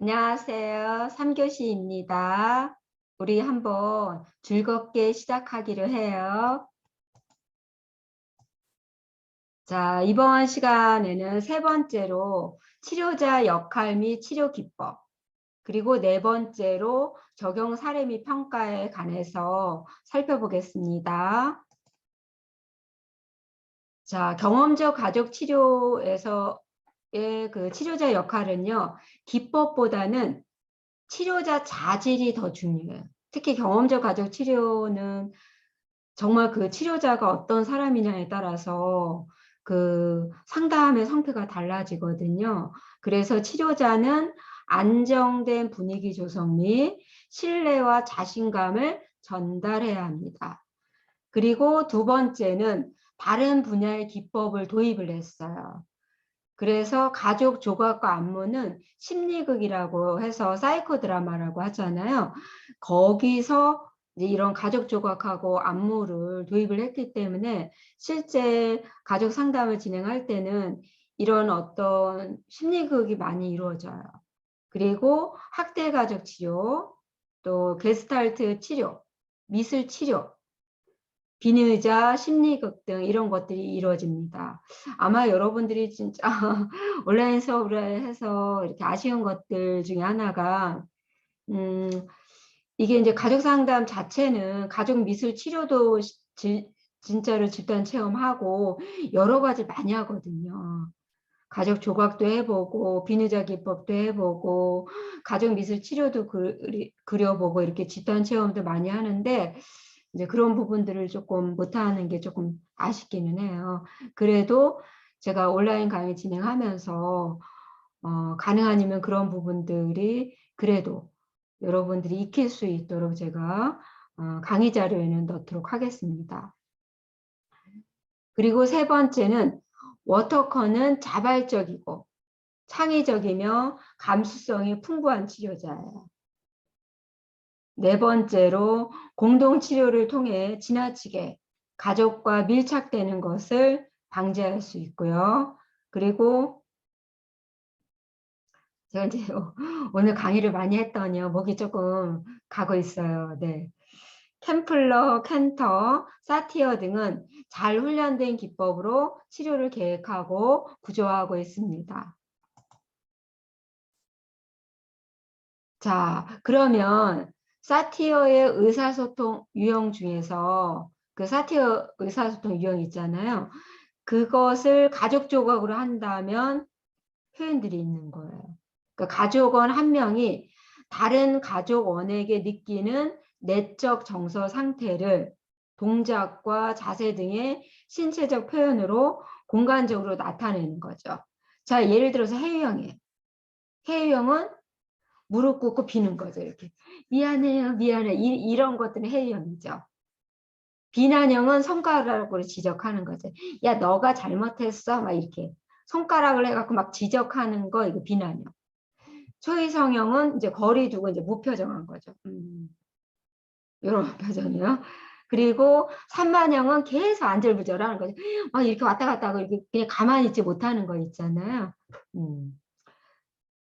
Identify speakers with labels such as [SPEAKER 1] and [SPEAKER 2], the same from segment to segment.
[SPEAKER 1] 안녕하세요. 3교시입니다. 우리 한번 즐겁게 시작하기로 해요. 자, 이번 시간에는 세 번째로 치료자 역할 및 치료 기법, 그리고 네 번째로 적용 사례 및 평가에 관해서 살펴보겠습니다. 자, 경험적 가족 치료에서의 그 치료자 역할은요, 기법보다는 치료자 자질이 더 중요해요. 특히 경험적 가족 치료는 정말 그 치료자가 어떤 사람이냐에 따라서 그 상담의 성패가 달라지거든요. 그래서 치료자는 안정된 분위기 조성 및 신뢰와 자신감을 전달해야 합니다. 그리고 두 번째는 다른 분야의 기법을 도입을 했어요. 그래서 가족 조각과 안무는 심리극이라고 해서 사이코 드라마라고 하잖아요. 거기서 이제 이런 가족 조각하고 안무를 도입을 했기 때문에 실제 가족 상담을 진행할 때는 이런 어떤 심리극이 많이 이루어져요. 그리고 학대 가족 치료, 또 게스탈트 치료, 미술 치료, 비의자, 심리극 등 이런 것들이 이루어집니다. 아마 여러분들이 진짜 온라인 수업을 해서 이렇게 아쉬운 것들 중에 하나가 이게 이제 가족 상담 자체는 가족 미술 치료도 진짜로 집단 체험하고 여러 가지 많이 하거든요. 가족 조각도 해보고 비의자 기법도 해보고 가족 미술 치료도 그려보고 이렇게 집단 체험도 많이 하는데 이제 그런 부분들을 조금 못하는 게 조금 아쉽기는 해요. 그래도 제가 온라인 강의 진행하면서 가능하면 그런 부분들이 그래도 여러분들이 익힐 수 있도록 제가 강의 자료에는 넣도록 하겠습니다. 그리고 세 번째는 워터커는 자발적이고 창의적이며 감수성이 풍부한 치료자예요. 네 번째로 공동치료를 통해 지나치게 가족과 밀착되는 것을 방지할 수 있고요. 그리고 제가 이제 오늘 강의를 많이 했더니요. 목이 조금 가고 있어요. 네. 캠플러, 캔터, 사티어 등은 잘 훈련된 기법으로 치료를 계획하고 구조하고 있습니다. 자, 그러면 사티어의 의사소통 유형 중에서 그 사티어 의사소통 유형 있잖아요. 그것을 가족 조각으로 한다면 표현들이 있는 거예요. 그러니까 가족원 한 명이 다른 가족원에게 느끼는 내적 정서 상태를 동작과 자세 등의 신체적 표현으로 공간적으로 나타내는 거죠. 자, 예를 들어서 해유형이에요. 해유형은 무릎 꿇고 비는 거죠. 이렇게 미안해요, 미안해. 이런 것들은 해유형이죠. 비난형은 손가락으로 지적하는 거죠. 야, 너가 잘못했어. 막 이렇게 손가락을 해갖고 막 지적하는 거 이거 비난형. 초이성형은 이제 거리 두고 이제 무표정한 거죠. 이런 표정이요. 그리고 산만형은 계속 안절부절하는 거죠. 막 이렇게 왔다 갔다 하고 이렇게 그냥 가만히 있지 못하는 거 있잖아요.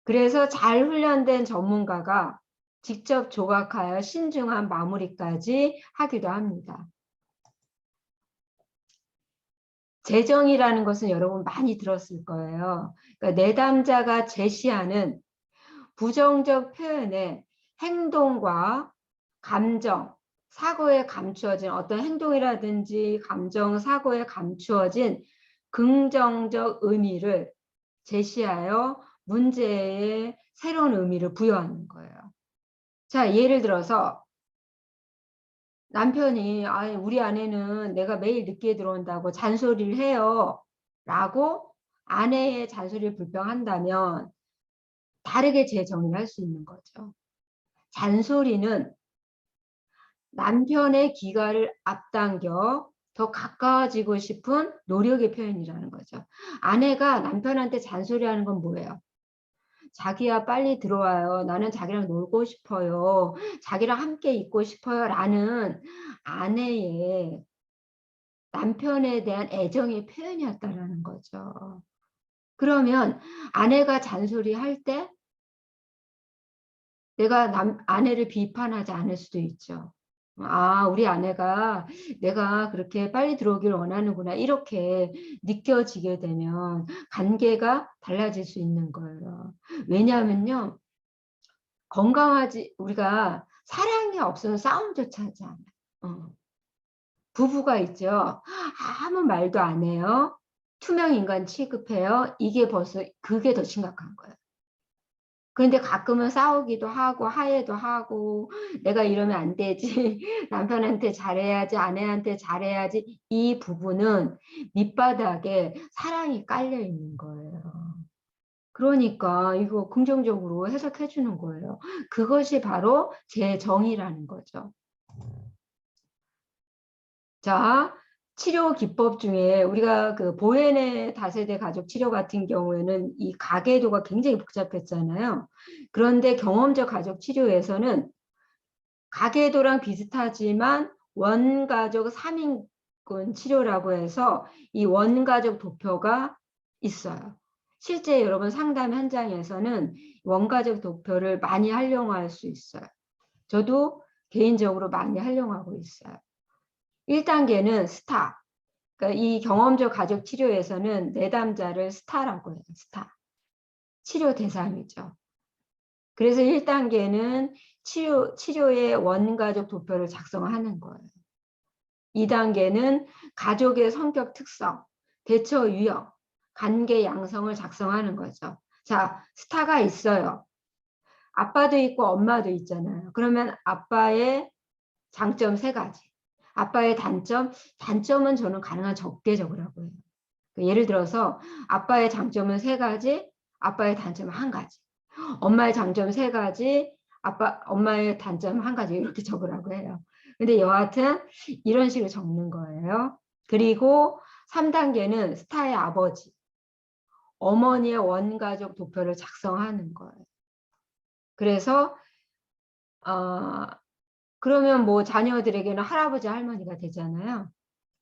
[SPEAKER 1] 그래서 잘 훈련된 전문가가 직접 조각하여 신중한 마무리까지 하기도 합니다. 재정이라는 것은 여러분 많이 들었을 거예요. 그러니까 내담자가 제시하는 부정적 표현의 행동과 감정, 사고에 감추어진 어떤 행동이라든지 감정, 사고에 감추어진 긍정적 의미를 제시하여 문제에 새로운 의미를 부여하는 거예요. 자, 예를 들어서 남편이 우리 아내는 내가 매일 늦게 들어온다고 잔소리를 해요. 라고 아내의 잔소리를 불평한다면 다르게 재정의할 수 있는 거죠. 잔소리는 남편의 기가를 앞당겨 더 가까워지고 싶은 노력의 표현이라는 거죠. 아내가 남편한테 잔소리하는 건 뭐예요? 자기야 빨리 들어와요. 나는 자기랑 놀고 싶어요. 자기랑 함께 있고 싶어요. 라는 아내의 남편에 대한 애정의 표현이었다라는 거죠. 그러면 아내가 잔소리할 때 내가 아내를 비판하지 않을 수도 있죠. 아, 우리 아내가 내가 그렇게 빨리 들어오길 원하는구나. 이렇게 느껴지게 되면 관계가 달라질 수 있는 거예요. 왜냐하면요. 건강하지, 우리가 사랑이 없으면 싸움조차 하지 않아요. 부부가 있죠. 아무 말도 안 해요. 투명 인간 취급해요. 이게 벌써 그게 더 심각한 거예요. 그런데 가끔은 싸우기도 하고 화해도 하고 내가 이러면 안 되지. 남편한테 잘해야지, 아내한테 잘해야지. 이 부분은 밑바닥에 사랑이 깔려 있는 거예요. 그러니까 이거 긍정적으로 해석해 주는 거예요. 그것이 바로 제 정의라는 거죠. 자, 치료 기법 중에 우리가 그 보헤네 다세대 가족 치료 같은 경우에는 이 가계도가 굉장히 복잡했잖아요. 그런데 경험적 가족 치료에서는 가계도랑 비슷하지만 원가족 3인군 치료라고 해서 이 원가족 도표가 있어요. 실제 여러분 상담 현장에서는 원가족 도표를 많이 활용할 수 있어요. 저도 개인적으로 많이 활용하고 있어요. 1단계는 스타. 그러니까 이 경험적 가족 치료에서는 내담자를 스타라고 해요. 스타. 치료 대상이죠. 그래서 1단계는 치료의 원가족 도표를 작성하는 거예요. 2단계는 가족의 성격 특성, 대처 유형, 관계 양성을 작성하는 거죠. 자, 스타가 있어요. 아빠도 있고 엄마도 있잖아요. 그러면 아빠의 장점 3가지. 아빠의 단점은 저는 가능한 적게 적으라고 해요. 예를 들어서 아빠의 장점은 3가지, 아빠의 단점은 1가지. 엄마의 장점 3가지, 엄마의 단점 1가지 이렇게 적으라고 해요. 근데 여하튼 이런 식으로 적는 거예요. 그리고 3단계는 스타의 아버지, 어머니의 원가족 도표를 작성하는 거예요. 그래서 그러면 뭐 자녀들에게는 할아버지, 할머니가 되잖아요.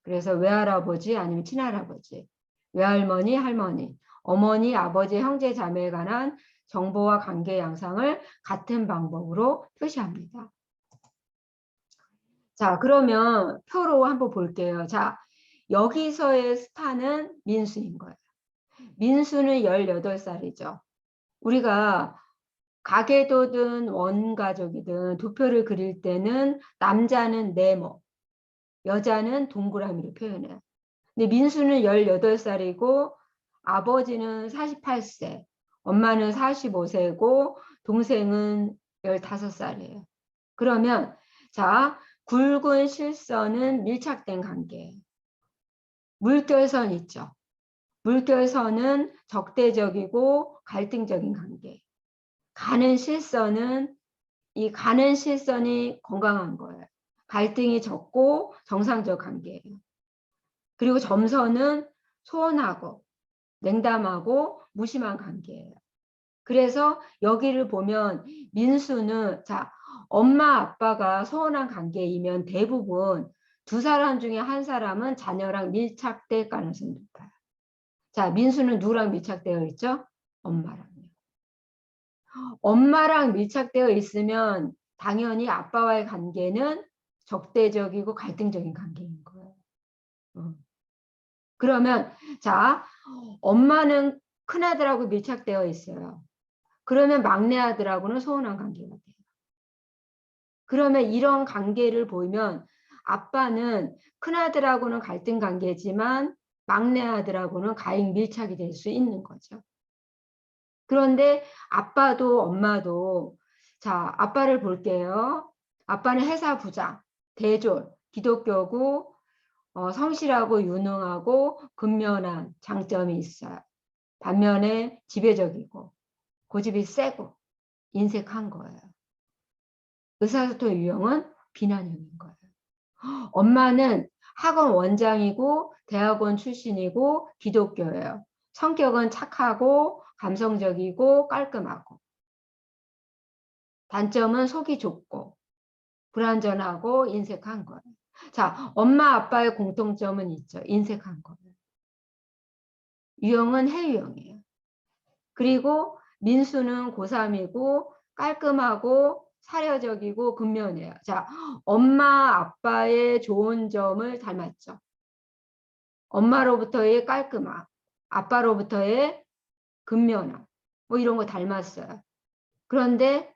[SPEAKER 1] 그래서 외할아버지 아니면 친할아버지, 외할머니, 할머니, 어머니, 아버지, 형제, 자매에 관한 정보와 관계 양상을 같은 방법으로 표시합니다. 자, 그러면 표로 한번 볼게요. 자, 여기서의 스타는 민수인 거예요. 민수는 18살이죠. 우리가 가계도든 원가족이든 도표를 그릴 때는 남자는 네모, 여자는 동그라미로 표현해요. 근데 민수는 18살이고 아버지는 48세, 엄마는 45세고 동생은 15살이에요. 그러면 자, 굵은 실선은 밀착된 관계예요. 물결선 있죠. 물결선은 적대적이고 갈등적인 관계. 가는 실선은 이 가는 실선이 건강한 거예요. 갈등이 적고 정상적 관계예요. 그리고 점선은 소원하고 냉담하고 무심한 관계예요. 그래서 여기를 보면 민수는 자, 엄마 아빠가 소원한 관계이면 대부분 두 사람 중에 한 사람은 자녀랑 밀착될 가능성이 높아요. 자, 민수는 누구랑 밀착되어 있죠? 엄마랑요. 엄마랑 밀착되어 있으면 당연히 아빠와의 관계는 적대적이고 갈등적인 관계인 거예요. 그러면 자, 엄마는 큰아들하고 밀착되어 있어요. 그러면 막내 아들하고는 소원한 관계가 돼요. 그러면 이런 관계를 보면 아빠는 큰아들하고는 갈등 관계지만 막내 아들하고는 가익 밀착이 될 수 있는 거죠. 그런데 아빠도 엄마도 자, 아빠를 볼게요. 아빠는 회사 부장, 대졸, 기독교고 성실하고 유능하고 근면한 장점이 있어요. 반면에 지배적이고 고집이 세고 인색한 거예요. 의사소통 유형은 비난형인 거예요. 엄마는 학원 원장이고 대학원 출신이고 기독교예요. 성격은 착하고 감성적이고 깔끔하고 단점은 속이 좁고 불완전하고 인색한 거예요. 자, 엄마 아빠의 공통점은 있죠. 인색한 거예요. 유형은 해유형이에요. 그리고 민수는 고3이고 깔끔하고 사려적이고 근면해요. 자, 엄마 아빠의 좋은 점을 닮았죠. 엄마로부터의 깔끔함, 아빠로부터의 근면함, 뭐 이런 거 닮았어요. 그런데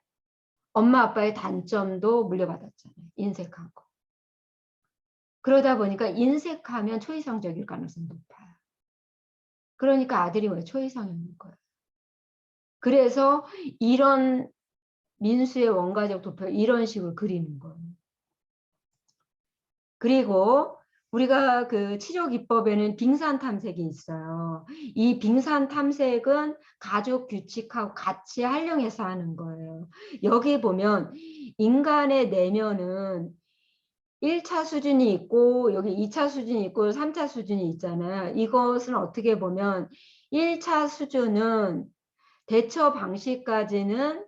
[SPEAKER 1] 엄마 아빠의 단점도 물려받았잖아요. 인색한 거. 그러다 보니까 인색하면 초이성적일 가능성이 높아요. 그러니까 아들이 왜 초이성인 거예요. 그래서 이런 민수의 원가적 도표 이런 식으로 그리는 거예요. 그리고 우리가 그 치료기법에는 빙산 탐색이 있어요. 이 빙산 탐색은 가족 규칙하고 같이 활용해서 하는 거예요. 여기 보면 인간의 내면은 1차 수준이 있고 여기 2차 수준이 있고 3차 수준이 있잖아요. 이것은 어떻게 보면 1차 수준은 대처 방식까지는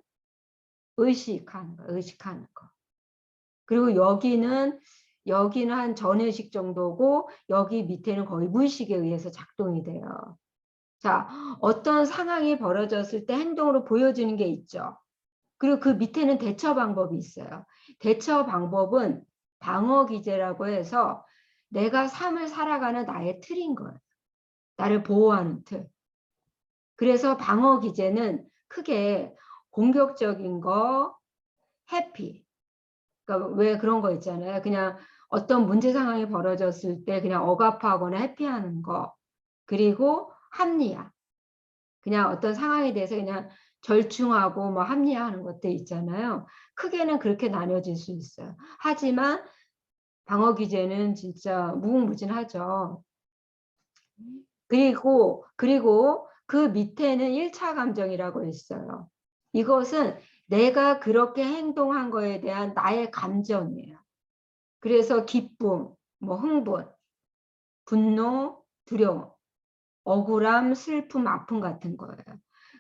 [SPEAKER 1] 의식하는 거, 의식하는 거. 그리고 여기는 한 전의식 정도고 여기 밑에는 거의 무의식에 의해서 작동이 돼요. 자, 어떤 상황이 벌어졌을 때 행동으로 보여주는 게 있죠. 그리고 그 밑에는 대처 방법이 있어요. 대처 방법은 방어 기제라고 해서 내가 삶을 살아가는 나의 틀인 거예요. 나를 보호하는 틀. 그래서 방어 기제는 크게 공격적인 거, 해피. 그러니까 왜 그런 거 있잖아요. 그냥 어떤 문제 상황이 벌어졌을 때 그냥 억압하거나 회피하는 거. 그리고 합리화. 그냥 어떤 상황에 대해서 그냥 절충하고 뭐 합리화하는 것들 있잖아요. 크게는 그렇게 나눠질 수 있어요. 하지만 방어 기제는 진짜 무궁무진하죠. 그리고 그 밑에는 1차 감정이라고 있어요. 이것은 내가 그렇게 행동한 거에 대한 나의 감정이에요. 그래서 기쁨, 뭐 흥분, 분노, 두려움, 억울함, 슬픔, 아픔 같은 거예요.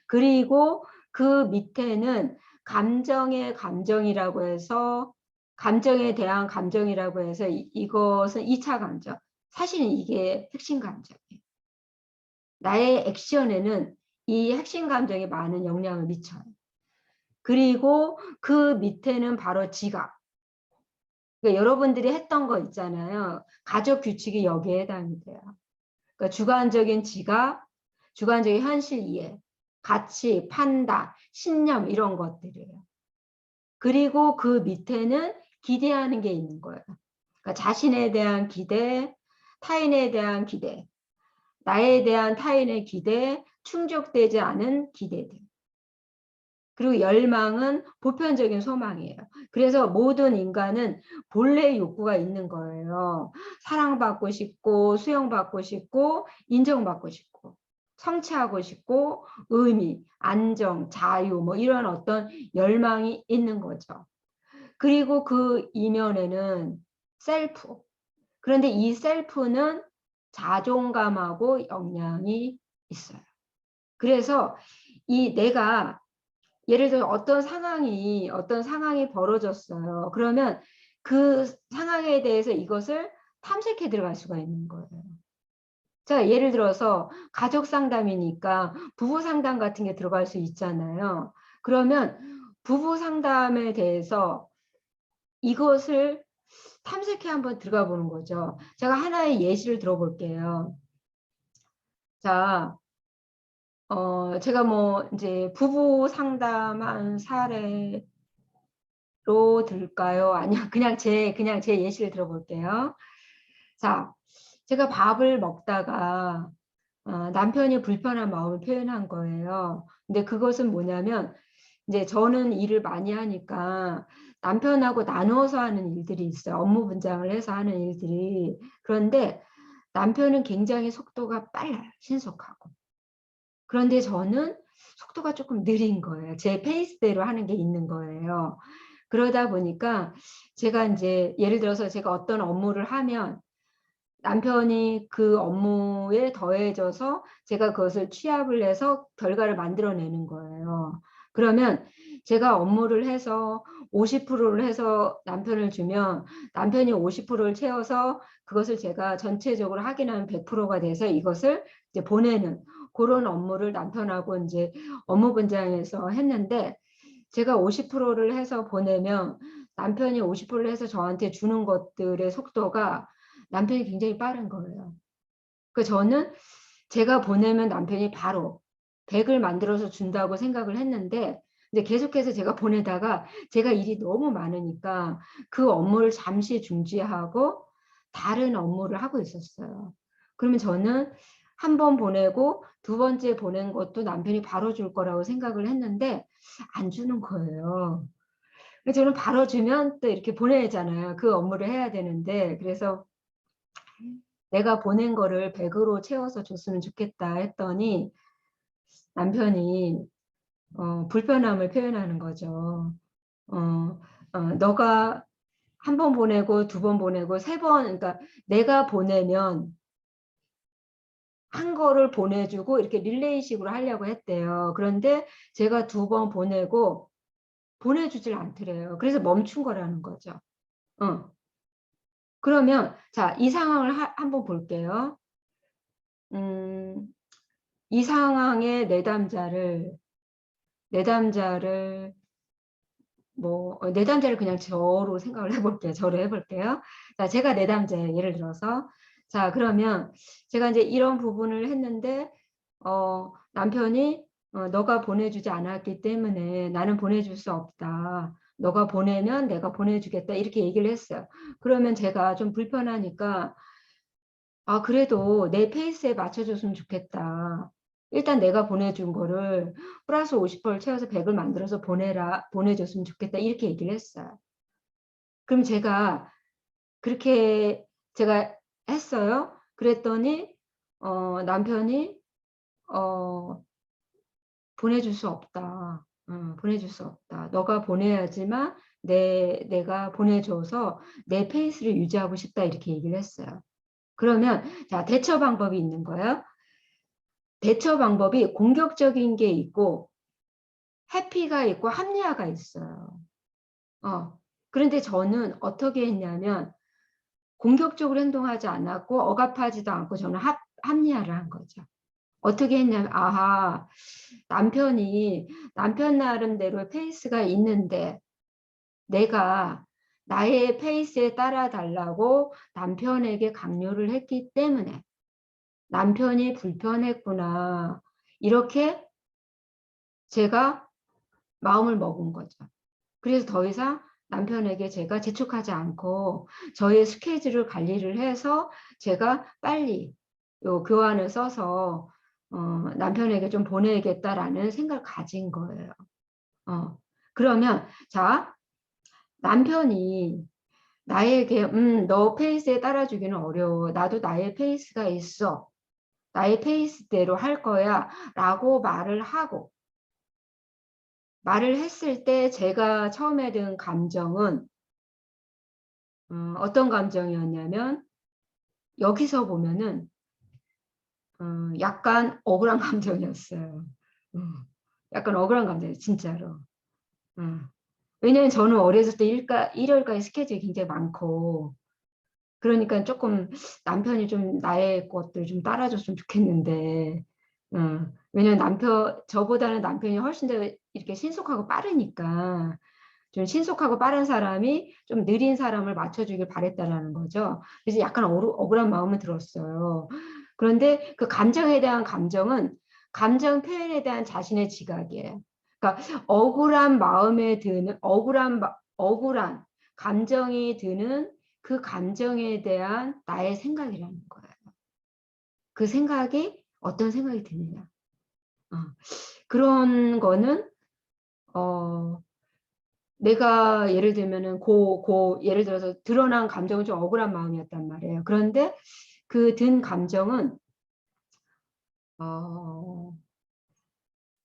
[SPEAKER 1] 그리고 그 밑에는 감정의 감정이라고 해서 감정에 대한 감정이라고 해서 이것은 2차 감정. 사실은 이게 핵심 감정이에요. 나의 액션에는 이 핵심 감정이 많은 영향을 미쳐요. 그리고 그 밑에는 바로 지각. 그러니까 여러분들이 했던 거 있잖아요. 가족 규칙이 여기에 해당이 돼요. 그러니까 주관적인 지각, 주관적인 현실 이해, 가치, 판단, 신념 이런 것들이에요. 그리고 그 밑에는 기대하는 게 있는 거예요. 그러니까 자신에 대한 기대, 타인에 대한 기대, 나에 대한 타인의 기대, 충족되지 않은 기대들. 그리고 열망은 보편적인 소망이에요. 그래서 모든 인간은 본래의 욕구가 있는 거예요. 사랑받고 싶고, 수용받고 싶고, 인정받고 싶고, 성취하고 싶고, 의미, 안정, 자유, 뭐 이런 어떤 열망이 있는 거죠. 그리고 그 이면에는 셀프. 그런데 이 셀프는 자존감하고 영향이 있어요. 그래서 이 내가 예를 들어 어떤 상황이 벌어졌어요. 그러면 그 상황에 대해서 이것을 탐색해 들어갈 수가 있는 거예요. 자, 예를 들어서 가족 상담이니까 부부 상담 같은 게 들어갈 수 있잖아요. 그러면 부부 상담에 대해서 이것을 탐색해 한번 들어가 보는 거죠. 제가 하나의 예시를 들어볼게요. 자, 제가 뭐 이제 부부 상담한 사례로 들까요? 아니요, 그냥 제 예시를 들어볼게요. 자, 제가 밥을 먹다가 남편이 불편한 마음을 표현한 거예요. 근데 그것은 뭐냐면 이제 저는 일을 많이 하니까 남편하고 나누어서 하는 일들이 있어요. 업무 분장을 해서 하는 일들이. 그런데 남편은 굉장히 속도가 빨라요. 신속하고. 그런데 저는 속도가 조금 느린 거예요. 제 페이스대로 하는 게 있는 거예요. 그러다 보니까 제가 이제 예를 들어서 제가 어떤 업무를 하면 남편이 그 업무에 더해져서 제가 그것을 취합을 해서 결과를 만들어내는 거예요. 그러면 제가 업무를 해서 50%를 해서 남편을 주면 남편이 50%를 채워서 그것을 제가 전체적으로 확인하면 100%가 돼서 이것을 이제 보내는 그런 업무를 남편하고 이제 업무 분장해서 했는데 제가 50%를 해서 보내면 남편이 50%를 해서 저한테 주는 것들의 속도가 남편이 굉장히 빠른 거예요. 그 저는 제가 보내면 남편이 바로 100을 만들어서 준다고 생각을 했는데 이제 계속해서 제가 보내다가 제가 일이 너무 많으니까 그 업무를 잠시 중지하고 다른 업무를 하고 있었어요. 그러면 저는 한 번 보내고 두 번째 보낸 것도 남편이 바로 줄 거라고 생각을 했는데 안 주는 거예요. 저는 바로 주면 또 이렇게 보내잖아요. 그 업무를 해야 되는데 그래서 내가 보낸 거를 100으로 채워서 줬으면 좋겠다 했더니 남편이 불편함을 표현하는 거죠. 너가 한 번 보내고 두 번 보내고 세 번, 그러니까 내가 보내면 한 거를 보내주고 이렇게 릴레이식으로 하려고 했대요. 그런데 제가 두 번 보내고 보내주질 않더래요. 그래서 멈춘 거라는 거죠. 그러면 자, 이 상황을 한번 볼게요. 이 상황의 내담자를 내담자를 그냥 저로 생각을 해볼게요. 저로 해볼게요. 자, 제가 내담자예요. 예를 들어서. 자, 그러면 제가 이제 이런 부분을 했는데, 남편이, 너가 보내주지 않았기 때문에 나는 보내줄 수 없다. 너가 보내면 내가 보내주겠다. 이렇게 얘기를 했어요. 그러면 제가 좀 불편하니까, 아, 그래도 내 페이스에 맞춰줬으면 좋겠다. 일단 내가 보내준 거를 플러스 50%를 채워서 100을 만들어서 보내줬으면 좋겠다. 이렇게 얘기를 했어요. 그럼 그렇게 제가 했어요. 그랬더니, 남편이, 보내줄 수 없다. 보내줄 수 없다. 너가 보내야지만 내가 보내줘서 내 페이스를 유지하고 싶다. 이렇게 얘기를 했어요. 그러면, 자, 대처 방법이 있는 거예요. 대처 방법이 공격적인 게 있고 해피가 있고 합리화가 있어요. 그런데 저는 어떻게 했냐면 공격적으로 행동하지 않았고 억압하지도 않고 저는 합리화를 한 거죠. 어떻게 했냐면 아하, 남편 나름대로의 페이스가 있는데 내가 나의 페이스에 따라 달라고 남편에게 강요를 했기 때문에 남편이 불편했구나. 이렇게 제가 마음을 먹은 거죠. 그래서 더 이상 남편에게 제가 재촉하지 않고 저의 스케줄을 관리를 해서 제가 빨리 요 교환을 써서 남편에게 좀 보내야겠다라는 생각을 가진 거예요. 그러면 자, 남편이 나에게 너 페이스에 따라주기는 어려워. 나도 나의 페이스가 있어. 나의 페이스대로 할 거야 라고 말을 했을 때 제가 처음에 든 감정은 어떤 감정이었냐면 여기서 보면은 약간 억울한 감정이었어요. 약간 억울한 감정이에요. 진짜로. 왜냐면 저는 어렸을 때 일월까지 스케줄이 굉장히 많고 그러니까 조금 남편이 좀 나의 것들 좀 따라줬으면 좋겠는데 왜냐면 저보다는 남편이 훨씬 더 이렇게 신속하고 빠르니까 좀 신속하고 빠른 사람이 좀 느린 사람을 맞춰주길 바랬다라는 거죠. 그래서 약간 억울한 마음이 들었어요. 그런데 그 감정에 대한 감정은 감정 표현에 대한 자신의 지각이에요. 그러니까 억울한 마음에 드는 억울한 감정이 드는 그 감정에 대한 나의 생각이라는 거예요. 그 생각이 어떤 생각이 드느냐. 그런 거는 내가 예를 들면은 예를 들어서 드러난 감정은 좀 억울한 마음이었단 말이에요. 그런데 그 든 감정은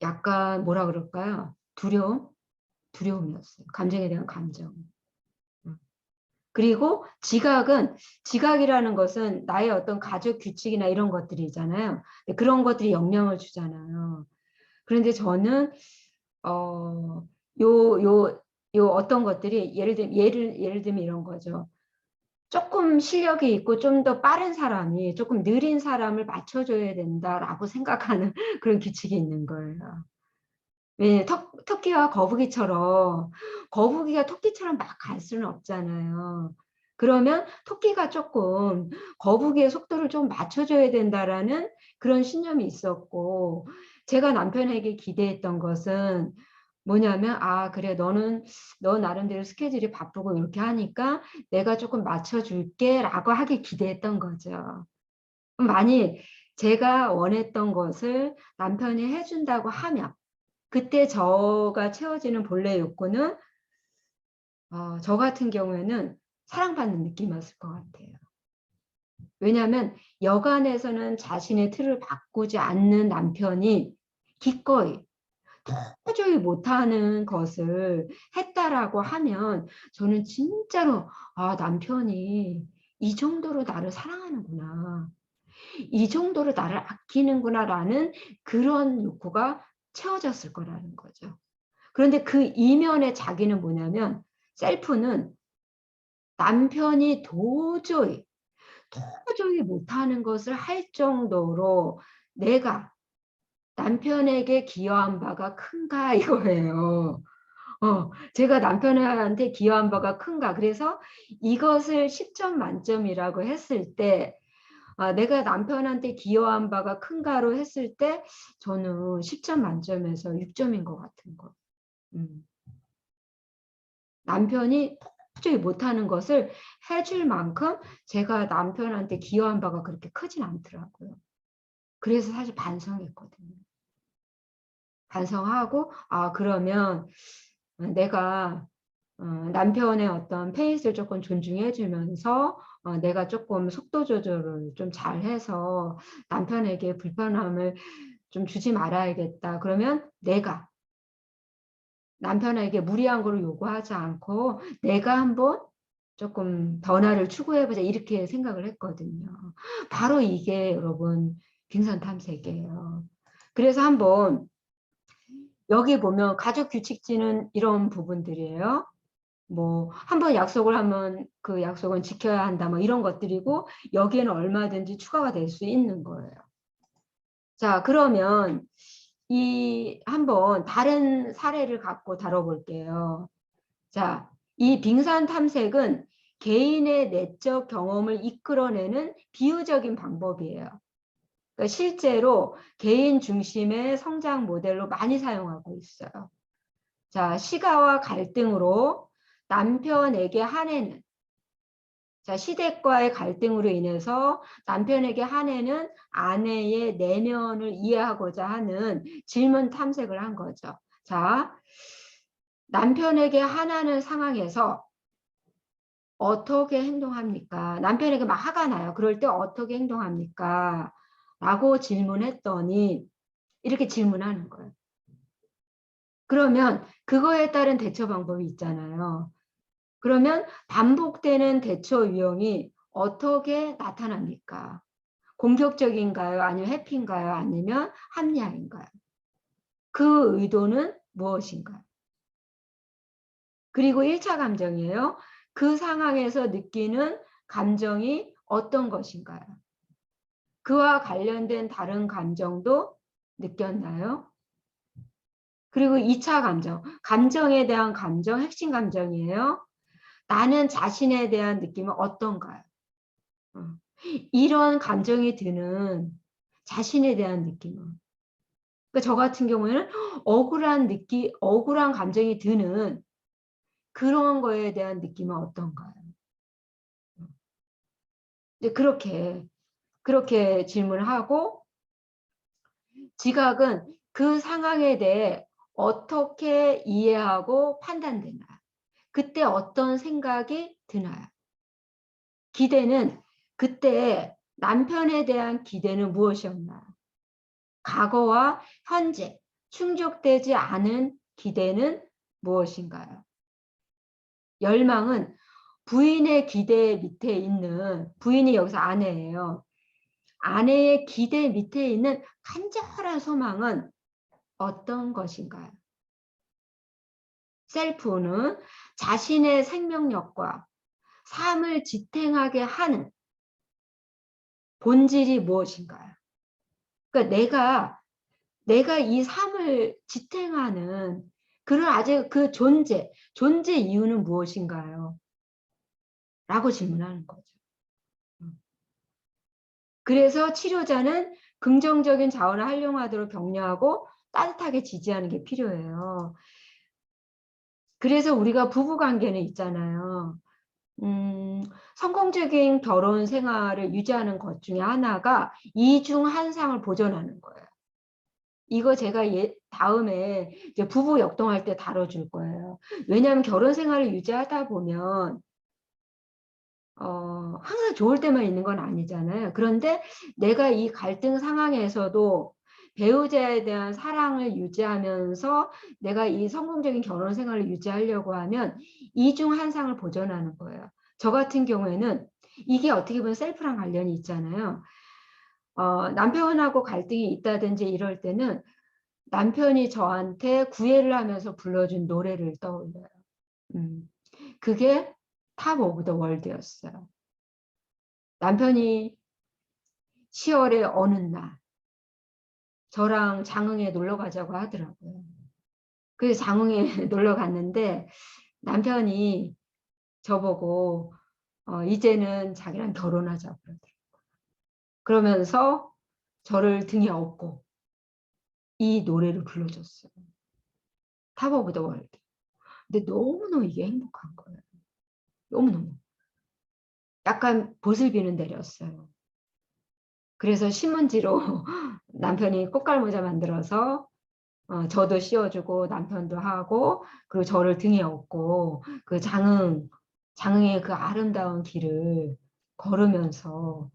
[SPEAKER 1] 약간 뭐라 그럴까요? 두려움이었어요. 감정에 대한 감정. 그리고 지각이라는 것은 나의 어떤 가족 규칙이나 이런 것들이잖아요. 그런 것들이 영향을 주잖아요. 그런데 저는 요 어떤 것들이 예를 들면 이런 거죠. 조금 실력이 있고 좀 더 빠른 사람이 조금 느린 사람을 맞춰줘야 된다라고 생각하는 그런 규칙이 있는 거예요. 왜 토끼와 거북이처럼 거북이가 토끼처럼 막 갈 수는 없잖아요. 그러면 토끼가 조금 거북이의 속도를 좀 맞춰줘야 된다라는 그런 신념이 있었고, 제가 남편에게 기대했던 것은 뭐냐면, 아, 그래, 너 나름대로 스케줄이 바쁘고 이렇게 하니까 내가 조금 맞춰줄게 라고 하길 기대했던 거죠. 만약 제가 원했던 것을 남편이 해준다고 하면 그때 저가 채워지는 본래 욕구는 저 같은 경우에는 사랑받는 느낌이었을 것 같아요. 왜냐하면 여간에서는 자신의 틀을 바꾸지 않는 남편이 기꺼이 도저히 못하는 것을 했다라고 하면 저는 진짜로 남편이 이 정도로 나를 사랑하는구나. 이 정도로 나를 아끼는구나라는 그런 욕구가 채워졌을 거라는 거죠. 그런데 그 이면에 자기는 뭐냐면 셀프는 남편이 도저히 못하는 것을 할 정도로 내가 남편에게 기여한 바가 큰가 이거예요. 제가 남편한테 기여한 바가 큰가. 그래서 이것을 10점 만점이라고 했을 때 내가 남편한테 기여한 바가 큰가로 했을 때 저는 10점 만점에서 6점인 것 같은 거. 남편이 도저히 못하는 것을 해줄 만큼 제가 남편한테 기여한 바가 그렇게 크진 않더라고요. 그래서 사실 반성했거든요. 반성하고 그러면 내가 남편의 어떤 페이스를 조금 존중해 주면서 내가 조금 속도 조절을 좀 잘해서 남편에게 불편함을 좀 주지 말아야겠다. 그러면 내가 남편에게 무리한 거를 요구하지 않고 내가 한번 조금 변화를 추구해보자 이렇게 생각을 했거든요. 바로 이게 여러분 빙산 탐색이에요. 그래서 한번 여기 보면 가족 규칙지는 이런 부분들이에요. 뭐 한번 약속을 하면 그 약속은 지켜야 한다 뭐 이런 것들이고 여기에는 얼마든지 추가가 될 수 있는 거예요. 자, 그러면 이 한번 다른 사례를 갖고 다뤄볼게요. 자, 이 빙산 탐색은 개인의 내적 경험을 이끌어내는 비유적인 방법이에요. 그러니까 실제로 개인 중심의 성장 모델로 많이 사용하고 있어요. 자, 시가와 갈등으로 남편에게 한해는, 자, 시댁과의 갈등으로 인해서 남편에게 한해는 아내의 내면을 이해하고자 하는 질문 탐색을 한 거죠. 자, 남편에게 화나는 상황에서 어떻게 행동합니까? 남편에게 막 화가 나요. 그럴 때 어떻게 행동합니까? 라고 질문했더니 이렇게 질문하는 거예요. 그러면 그거에 따른 대처 방법이 있잖아요. 그러면 반복되는 대처 유형이 어떻게 나타납니까? 공격적인가요? 아니면 회피인가요? 아니면 합리화인가요? 그 의도는 무엇인가요? 그리고 1차 감정이에요. 그 상황에서 느끼는 감정이 어떤 것인가요? 그와 관련된 다른 감정도 느꼈나요? 그리고 2차 감정, 감정에 대한 감정, 핵심 감정이에요. 나는 자신에 대한 느낌은 어떤가요? 이런 감정이 드는 자신에 대한 느낌은. 그러니까 저 같은 경우에는 억울한 감정이 드는 그런 거에 대한 느낌은 어떤가요? 이제 그렇게 질문을 하고 지각은 그 상황에 대해 어떻게 이해하고 판단되나요? 그때 어떤 생각이 드나요? 기대는 그때 남편에 대한 기대는 무엇이었나요? 과거와 현재 충족되지 않은 기대는 무엇인가요? 열망은 부인의 기대 밑에 있는 부인이 여기서 아내예요. 아내의 기대 밑에 있는 간절한 소망은 어떤 것인가요? 셀프는 자신의 생명력과 삶을 지탱하게 하는 본질이 무엇인가요? 그러니까 내가 이 삶을 지탱하는 그런 아직 그 존재 이유는 무엇인가요? 라고 질문하는 거죠. 그래서 치료자는 긍정적인 자원을 활용하도록 격려하고 따뜻하게 지지하는 게 필요해요. 그래서 우리가 부부관계는 있잖아요. 성공적인 결혼 생활을 유지하는 것 중에 하나가 이중 한상을 보존하는 거예요. 이거 제가 다음에 이제 부부 역동할 때 다뤄줄 거예요. 왜냐하면 결혼 생활을 유지하다 보면 항상 좋을 때만 있는 건 아니잖아요. 그런데 내가 이 갈등 상황에서도 배우자에 대한 사랑을 유지하면서 내가 이 성공적인 결혼 생활을 유지하려고 하면 이중 한상을 보존하는 거예요. 저 같은 경우에는 이게 어떻게 보면 셀프랑 관련이 있잖아요. 남편하고 갈등이 있다든지 이럴 때는 남편이 저한테 구애를 하면서 불러준 노래를 떠올려요. 그게 탑 오브 더 월드였어요. 남편이 10월에 어느 날 저랑 장흥에 놀러 가자고 하더라고요. 그래서 장흥에 놀러 갔는데 남편이 저보고 이제는 자기랑 결혼하자고 그러더라고요. 그러면서 저를 등에 업고 이 노래를 불러줬어요. 탑 오브 더 월드. 근데 너무너무 이게 행복한 거예요. 너무너무. 약간 보슬비는 내렸어요. 그래서 신문지로 남편이 꽃갈모자 만들어서 저도 씌워주고 남편도 하고 그리고 저를 등에 업고 그 장흥의 그 아름다운 길을 걸으면서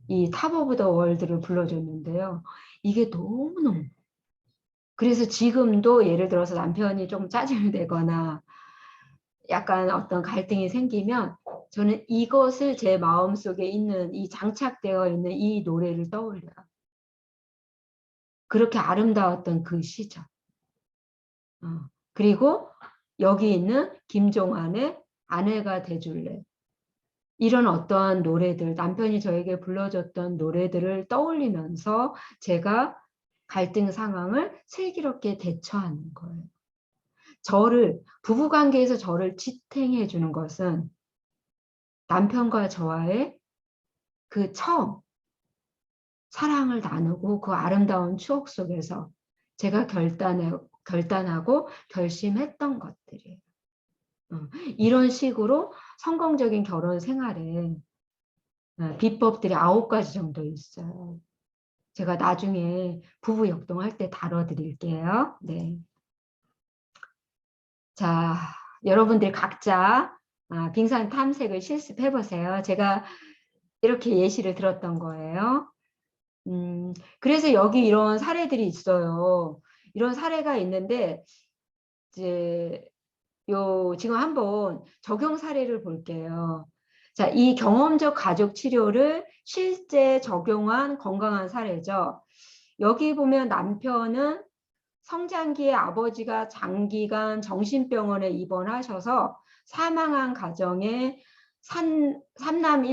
[SPEAKER 1] 이 탑 오브 더 월드를 불러줬는데요. 이게 너무너무 그래서 지금도 예를 들어서 남편이 좀 짜증을 내거나 약간 어떤 갈등이 생기면 저는 이것을 제 마음속에 있는 이 장착되어 있는 이 노래를 떠올려요. 그렇게 아름다웠던 그 시절. 그리고 여기 있는 김종환의 아내가 돼줄래. 이런 어떠한 노래들, 남편이 저에게 불러줬던 노래들을 떠올리면서 제가 갈등 상황을 슬기롭게 대처하는 거예요. 부부관계에서 저를 지탱해 주는 것은 남편과 저와의 그 처음 사랑을 나누고 그 아름다운 추억 속에서 제가 결단하고 결심했던 것들이에요. 이런 식으로 성공적인 결혼 생활에 비법들이 9가지 정도 있어요. 제가 나중에 부부 역동할 때 다뤄드릴게요. 네. 자, 여러분들 각자 빙산 탐색을 실습해 보세요. 제가 이렇게 예시를 들었던 거예요. 그래서 여기 이런 사례들이 있어요. 이런 사례가 있는데 이제 지금 한번 적용 사례를 볼게요. 자, 이 경험적 가족 치료를 실제 적용한 건강한 사례죠. 여기 보면 남편은 성장기에 아버지가 장기간 정신병원에 입원하셔서 사망한 가정에 삼남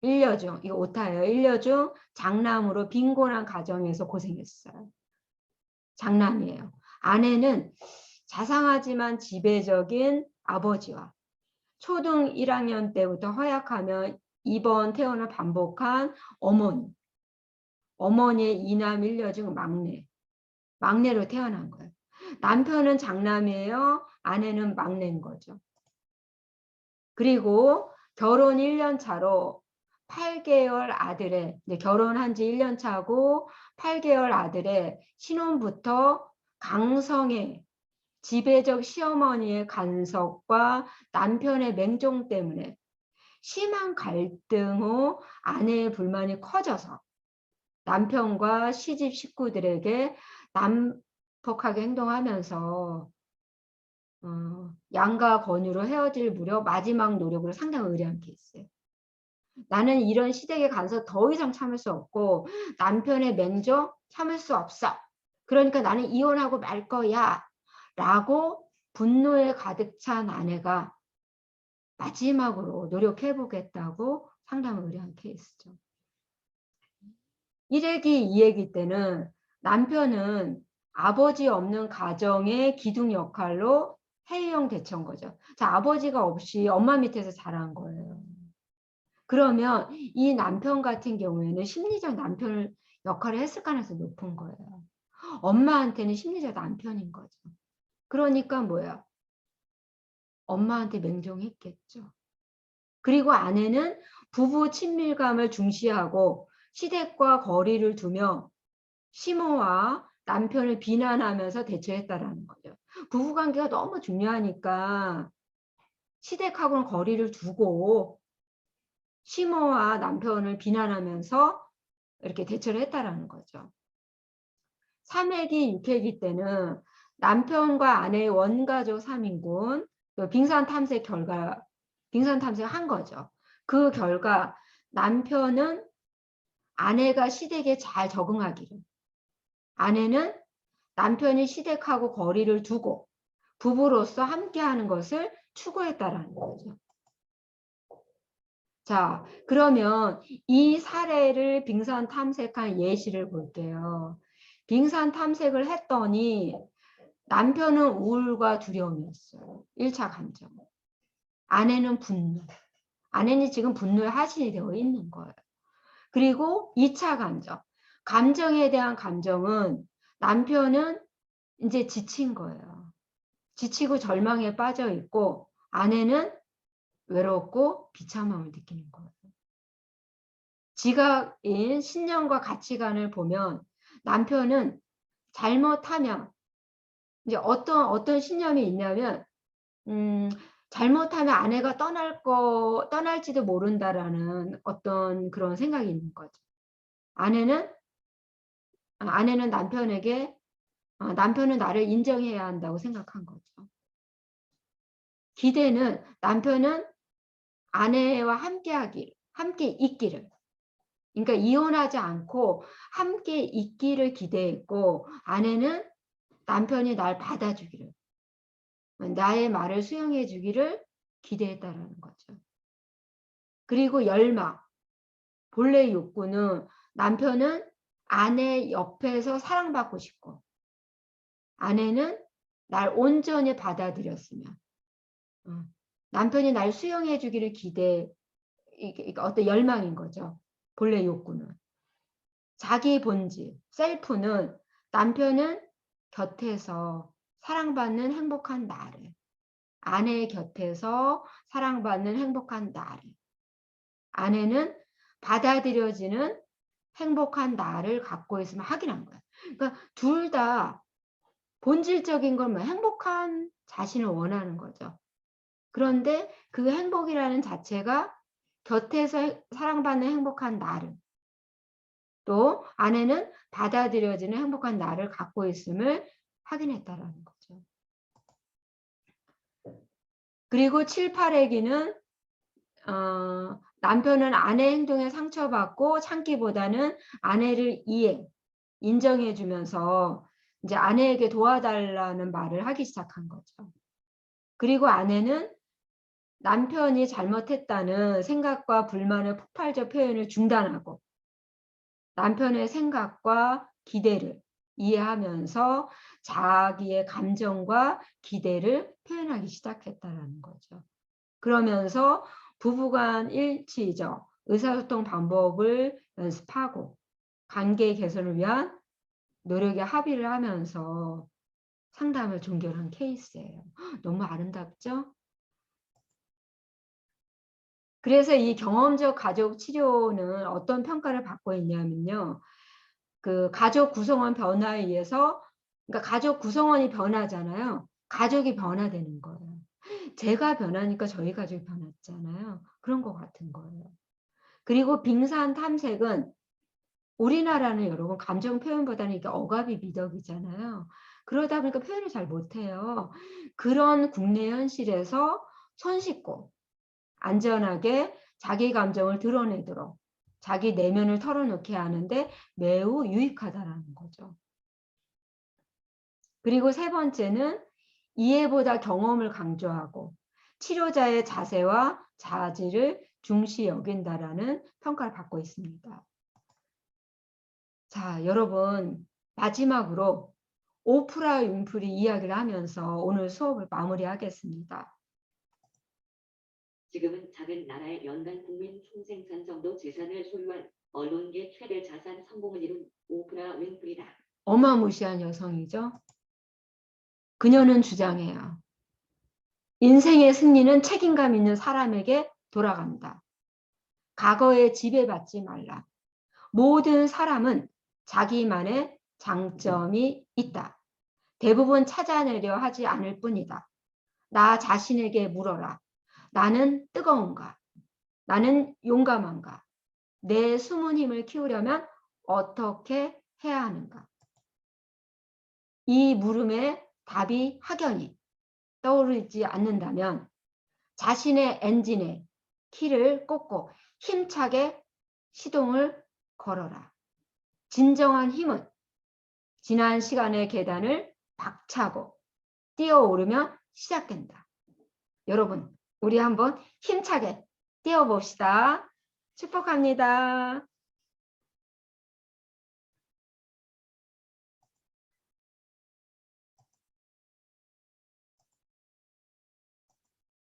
[SPEAKER 1] 일녀 중, 이거 오타예요. 일녀 중 장남으로 빈곤한 가정에서 고생했어요. 장남이에요. 아내는 자상하지만 지배적인 아버지와 초등 1학년 때부터 허약하며 입원 퇴원을 반복한 어머니의 이남 일녀 중 막내로 태어난 거예요. 남편은 장남이에요. 아내는 막내인 거죠. 그리고 결혼 1년 차로 8개월 아들의 결혼한 지 1년 차고 8개월 아들의 신혼부터 강성의 지배적 시어머니의 간섭과 남편의 맹종 때문에 심한 갈등 후 아내의 불만이 커져서 남편과 시집 식구들에게 난폭하게 행동하면서 양가 권유로 헤어질 무렵 마지막 노력으로 상당히 의뢰한 케이스예요. 나는 이런 시댁에 가서 더 이상 참을 수 없고 남편의 맹종 참을 수 없어. 그러니까 나는 이혼하고 말 거야. 라고 분노에 가득 찬 아내가 마지막으로 노력해보겠다고 상담을 의뢰한 케이스죠. 1회기, 2회기 때는 남편은 아버지 없는 가정의 기둥 역할로 해이형 대처인 거죠. 자, 아버지가 없이 엄마 밑에서 자란 거예요. 그러면 이 남편 같은 경우에는 심리적 남편 역할을 했을 가능성이 높은 거예요. 엄마한테는 심리적 남편인 거죠. 그러니까 뭐야? 엄마한테 맹종했겠죠. 그리고 아내는 부부 친밀감을 중시하고 시댁과 거리를 두며 시모와 남편을 비난하면서 대처했다라는 거죠. 부부관계가 너무 중요하니까 시댁하고는 거리를 두고 시모와 남편을 비난하면서 이렇게 대처를 했다라는 거죠. 3회기, 6회기 때는 남편과 아내의 원가족 3인군 빙산 탐색 결과 빙산 탐색한 거죠. 그 결과 남편은 아내가 시댁에 잘 적응하기를, 아내는 남편이 시댁하고 거리를 두고 부부로서 함께하는 것을 추구했다라는 거죠. 자, 그러면 이 사례를 빙산 탐색한 예시를 볼게요. 빙산 탐색을 했더니 남편은 우울과 두려움이었어요. 1차 감정. 아내는 분노. 아내는 지금 분노의 하신이 되어 있는 거예요. 그리고 2차 감정. 감정에 대한 감정은 남편은 이제 지친 거예요. 지치고 절망에 빠져 있고 아내는 외롭고 비참함을 느끼는 거예요. 지각인 신념과 가치관을 보면 남편은 잘못하면 이제 어떤 신념이 있냐면 잘못하면 아내가 떠날지도 모른다라는 어떤 그런 생각이 있는 거죠. 아내는 남편에게 남편은 나를 인정해야 한다고 생각한 거죠. 기대는 남편은 아내와 함께 있기를. 그러니까 이혼하지 않고 함께 있기를 기대했고 아내는 남편이 날 받아주기를, 나의 말을 수용해 주기를 기대했다라는 거죠. 그리고 열망, 본래 욕구는 남편은 아내 옆에서 사랑받고 싶고 아내는 날 온전히 받아들였으면 남편이 날 수용해 주기를 이게 어떤 열망인 거죠. 본래 욕구는. 자기 본질, 셀프는 남편은 곁에서 사랑받는 행복한 나를, 아내의 곁에서 사랑받는 행복한 나를, 아내는 받아들여지는 행복한 나를 갖고 있으면 확인한 거야. 그러니까 둘 다 본질적인 건 뭐 행복한 자신을 원하는 거죠. 그런데 그 행복이라는 자체가 곁에서 사랑받는 행복한 나를, 또 아내는 받아들여지는 행복한 나를 갖고 있음을 확인했다라는 거죠. 그리고 7, 8회기는 남편은 아내 행동에 상처받고 참기보다는 아내를 인정해 주면서 이제 아내에게 도와달라는 말을 하기 시작한 거죠. 그리고 아내는 남편이 잘못했다는 생각과 불만의 폭발적 표현을 중단하고 남편의 생각과 기대를 이해하면서 자기의 감정과 기대를 표현하기 시작했다는 거죠. 그러면서 부부간 일치적 의사소통 방법을 연습하고 관계 개선을 위한 노력에 합의를 하면서 상담을 종결한 케이스예요. 너무 아름답죠? 그래서 이 경험적 가족 치료는 어떤 평가를 받고 있냐면요. 그 가족 구성원 변화에 의해서, 그러니까 가족 구성원이 변하잖아요. 가족이 변화되는 거예요. 제가 변하니까 저희 가족이 변했잖아요. 그런 것 같은 거예요. 그리고 빙산 탐색은 우리나라는 여러분 감정 표현보다는 이게 억압이 미덕이잖아요. 그러다 보니까 표현을 잘 못해요. 그런 국내 현실에서 손쉽고 안전하게 자기 감정을 드러내도록 자기 내면을 털어놓게 하는데 매우 유익하다라는 거죠. 그리고 세 번째는 이해보다 경험을 강조하고 치료자의 자세와 자질을 중시 여긴다라는 평가를 받고 있습니다. 자, 여러분 마지막으로 오프라 윈프리 이야기를 하면서 오늘 수업을 마무리하겠습니다.
[SPEAKER 2] 지금은 작은 나라의 연간 국민 총생산 정도 재산을 소유한 언론계 최대 자산 성공을 이룬 오프라 윈프리다.
[SPEAKER 1] 어마무시한 여성이죠. 그녀는 주장해요. 인생의 승리는 책임감 있는 사람에게 돌아간다. 과거에 지배받지 말라. 모든 사람은 자기만의 장점이 있다. 대부분 찾아내려 하지 않을 뿐이다. 나 자신에게 물어라. 나는 뜨거운가? 나는 용감한가? 내 숨은 힘을 키우려면 어떻게 해야 하는가? 이 물음에 답이 확연히 떠오르지 않는다면 자신의 엔진에 키를 꽂고 힘차게 시동을 걸어라. 진정한 힘은 지난 시간의 계단을 박차고 뛰어오르면 시작된다. 여러분, 우리 한번 힘차게 뛰어봅시다. 축복합니다.